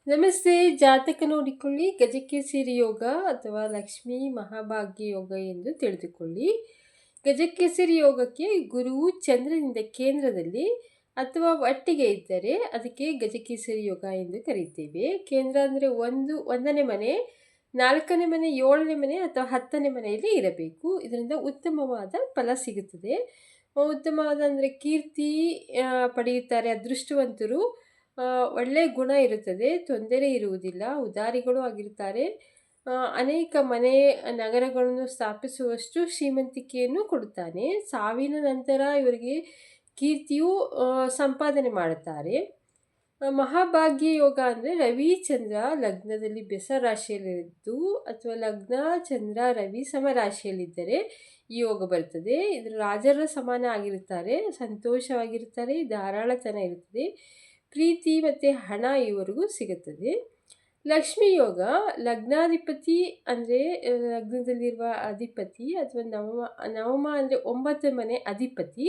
ನಮಸ್ತೆ. ಜಾತಕ ನೋಡಿಕೊಳ್ಳಿ. ಗಜಕೇಸರಿ ಯೋಗ ಅಥವಾ ಲಕ್ಷ್ಮೀ ಮಹಾಭಾಗ್ಯ ಯೋಗ ಎಂದು ತಿಳಿದುಕೊಳ್ಳಿ. ಗಜಕೇಸರಿ ಯೋಗಕ್ಕೆ ಗುರುವು ಚಂದ್ರನಿಂದ ಕೇಂದ್ರದಲ್ಲಿ ಅಥವಾ ಒಟ್ಟಿಗೆ ಇದ್ದರೆ ಅದಕ್ಕೆ ಗಜಕೇಸರಿ ಯೋಗ ಎಂದು ಕರೀತೇವೆ. ಕೇಂದ್ರ ಅಂದರೆ ಒಂದನೇ ಮನೆ, 4ನೇ ಮನೆ, 7ನೇ ಮನೆ ಅಥವಾ 10ನೇ ಮನೆಯಲ್ಲಿ ಇರಬೇಕು. ಇದರಿಂದ ಉತ್ತಮವಾದ ಫಲ ಸಿಗುತ್ತದೆ. ಉತ್ತಮವಾದ ಅಂದರೆ ಕೀರ್ತಿ ಪಡೆಯುತ್ತಾರೆ. ಅದೃಷ್ಟವಂತರು, ಒಳ್ಳೆಯ ಗುಣ ಇರುತ್ತದೆ, ತೊಂದರೆ ಇರುವುದಿಲ್ಲ, ಉದಾರಿಗಳು ಆಗಿರುತ್ತಾರೆ. ಅನೇಕ ಮನೆ ನಗರಗಳನ್ನು ಸ್ಥಾಪಿಸುವಷ್ಟು ಶ್ರೀಮಂತಿಕೆಯನ್ನು ಕೊಡುತ್ತಾನೆ. ಸಾವಿನ ನಂತರ ಇವರಿಗೆ ಕೀರ್ತಿಯು ಸಂಪಾದನೆ ಮಾಡುತ್ತಾರೆ. ಮಹಾಭಾಗ್ಯ ಯೋಗ ಅಂದರೆ ರವಿ ಚಂದ್ರ ಲಗ್ನದಲ್ಲಿ ಬೆಸ ರಾಶಿಯಲ್ಲಿದ್ದು ಅಥವಾ ಲಗ್ನ ಚಂದ್ರ ರವಿ ಸಮರಾಶಿಯಲ್ಲಿದ್ದರೆ ಈ ಯೋಗ ಬರ್ತದೆ. ಇದರ ರಾಜರ ಸಮಾನ ಆಗಿರುತ್ತಾರೆ, ಸಂತೋಷವಾಗಿರುತ್ತಾರೆ, ಧಾರಾಳತನ ಇರುತ್ತದೆ, ಪ್ರೀತಿ ಮತ್ತು ಹಣ ಇವರಿಗೂ ಸಿಗುತ್ತದೆ. ಲಕ್ಷ್ಮೀ ಯೋಗ ಲಗ್ನಾಧಿಪತಿ ಅಂದರೆ ಲಗ್ನದಲ್ಲಿರುವ ಅಧಿಪತಿ ಅಥವಾ ನವಮ ಅಂದರೆ 9 ಮನೆ ಅಧಿಪತಿ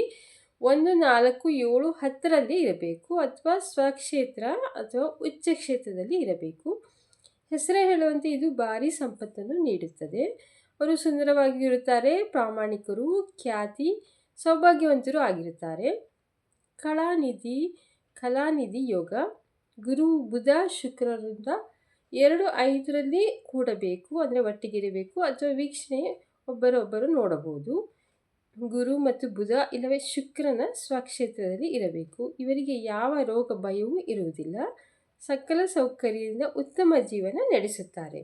1, 4, 7, 10ರಲ್ಲಿ ಇರಬೇಕು ಅಥವಾ ಸ್ವಕ್ಷೇತ್ರ ಅಥವಾ ಉಚ್ಚ ಕ್ಷೇತ್ರದಲ್ಲಿ ಇರಬೇಕು. ಹೆಸರೇ ಹೇಳುವಂತೆ ಇದು ಭಾರಿ ಸಂಪತ್ತನ್ನು ನೀಡುತ್ತದೆ. ಅವರು ಸುಂದರವಾಗಿರುತ್ತಾರೆ, ಪ್ರಾಮಾಣಿಕರು, ಖ್ಯಾತಿ, ಸೌಭಾಗ್ಯವಂತರು ಆಗಿರುತ್ತಾರೆ. ಕಲಾನಿಧಿ ಯೋಗ ಗುರು ಬುಧ ಶುಕ್ರರಿಂದ 2, 5ರಲ್ಲಿ ಕೂಡಬೇಕು, ಅಂದರೆ ಒಟ್ಟಿಗಿರಬೇಕು ಅಥವಾ ವೀಕ್ಷಣೆ ಒಬ್ಬರೊಬ್ಬರು ನೋಡಬಹುದು. ಗುರು ಮತ್ತು ಬುಧ ಇಲ್ಲವೇ ಶುಕ್ರನ ಸ್ವಕ್ಷೇತ್ರದಲ್ಲಿ ಇರಬೇಕು. ಇವರಿಗೆ ಯಾವ ರೋಗ ಭಯವೂ ಇರುವುದಿಲ್ಲ, ಸಕಲ ಸೌಕರ್ಯದಿಂದ ಉತ್ತಮ ಜೀವನ ನಡೆಸುತ್ತಾರೆ.